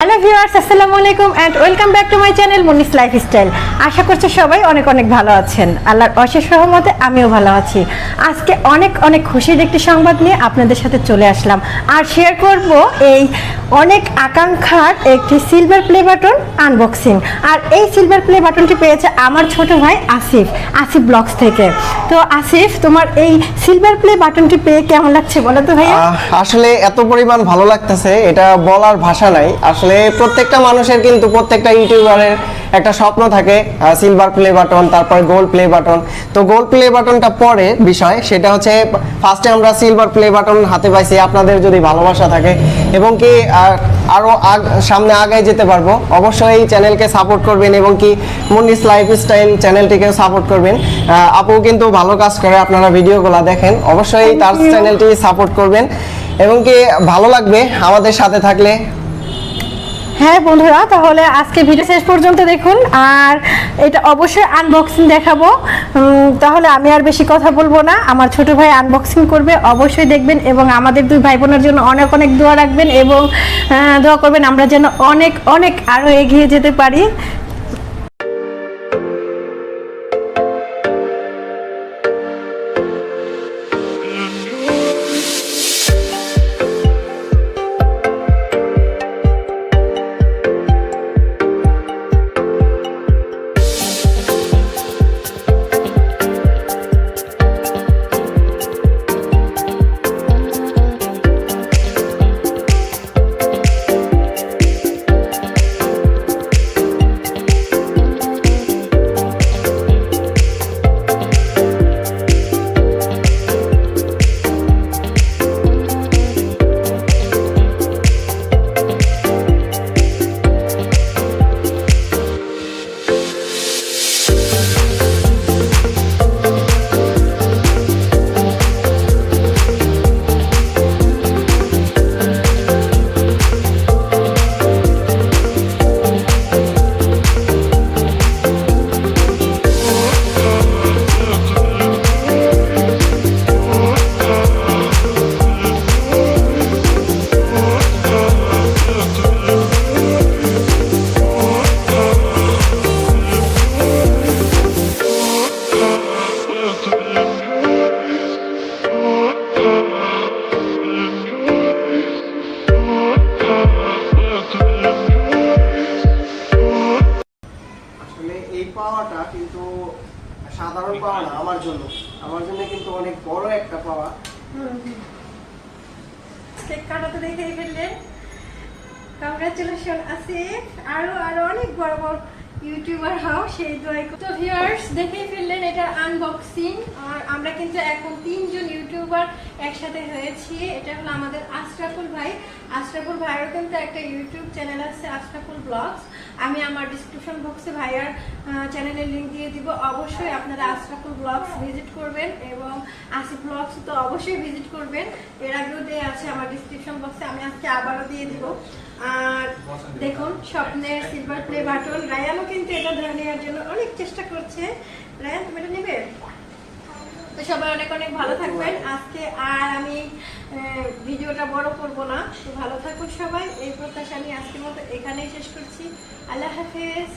Hello viewers, আসসালামু আলাইকুম and welcome back to my channel Munis lifestyle. আশা করছি সবাই অনেক অনেক ভালো আছেন। আল্লাহর অশেষ রহমতে আমিও ভালো আছি। আজকে অনেক অনেক খুশির একটি সংবাদ নিয়ে আপনাদের সাথে চলে আসলাম আর শেয়ার করব এই অনেক আকাঙ্ক্ষার একটি সিলভার প্লে বাটন আনবক্সিং। আর এই সিলভার প্লে বাটনটি পেয়েছে আমার ছোট ভাই আসিফ ব্লগস থেকে। তো আসিফ, তোমার এই সিলভার প্লে বাটনটি পেয়ে কেমন লাগছে বলো তো ভাইয়া? আসলে এত পরিমাণ ভালো লাগতেছে, এটা বলার ভাষা নাই। আসলে প্রত্যেকটা মানুষের কিন্তু প্রত্যেকটা ইউটিউবারের একটা স্বপ্ন থাকে সিলভার প্লে বাটন, তারপর গোল্ড প্লে বাটন। তো গোল্ড প্লে বাটনটা পরে বিষয়, সেটা হচ্ছে ফার্স্টে আমরা সিলভার প্লে বাটন হাতে পাইছি। আপনাদের যদি ভালোবাসা থাকে এবং কি আরো সামনে আগায় যেতে পারবো, অবশ্যই এই চ্যানেলকে সাপোর্ট করবেন এবং কি মুনিস লাইফস্টাইল চ্যানেলটিকেও সাপোর্ট করবেন। আপু কিন্তু ভালো কাজ করে, আপনারা ভিডিওগুলো দেখেন, অবশ্যই তার চ্যানেলটি সাপোর্ট করবেন এবং কি ভালো লাগবে আমাদের সাথে থাকলে। হ্যাঁ বন্ধুরা, তাহলে আজকে ভিডিও শেষ পর্যন্ত দেখুন আর এটা অবশ্যই আনবক্সিং দেখাবো। তাহলে আমি আর বেশি কথা বলবো না, আমার ছোট ভাই আনবক্সিং করবে, অবশ্যই দেখবেন এবং আমাদের দুই ভাই বোনের জন্য অনেক অনেক দোয়া রাখবেন এবং দোয়া করবেন আমরা যেন অনেক অনেক আরও এগিয়ে যেতে পারি। পাওয়াটা কিন্তু সাধারণ পাওয়া না, আমার জন্য কিন্তু অনেক বড় একটা পাওয়া। কেক কাটাতে দেখে ফেললেন, কংগ্রাচুলেশন আসিফ, আরো আরো অনেক বড় বড় ইউটিউবার হও সেই দোয়াই। তো ভিউয়ার্স, দেখেই ফেললেন এটা আনবক্সিং। আর আমরা কিন্তু এখন তিনজন ইউটিউবার একসাথে হয়েছি। এটা হলো আমাদের আশরাফুল ভাইয়েরও কিন্তু একটা ইউটিউব চ্যানেল আছে, আশরাফুল ব্লগস। আমি আমার ডিসক্রিপশন বক্সে ভাইয়ার চ্যানেলের লিঙ্ক দিয়ে দিব, অবশ্যই আপনারা আশরাফুল ব্লগস ভিজিট করবেন এবং আসিফ ব্লগস তো অবশ্যই ভিজিট করবেন। এর আগেও দেওয়া আছে আমার ডিসক্রিপশন বক্সে, আমি আজকে আবারও দিয়ে দিব। আর দেখুন, স্বপ্নের সিলভার প্লে বাটন। রায়ানও কিন্তু এটা ধরে নেওয়ার জন্য অনেক চেষ্টা করছে। রায়ান, তুমি এটা নেবে? তো সবাই অনেক অনেক ভালো থাকবেন। আজকে আর আমি ভিডিওটা বড় করব না, তো ভালো থাকুন সবাই, এই প্রত্যাশা নিয়ে আজকের মতো এখানেই শেষ করছি। আল্লাহ হাফেজ।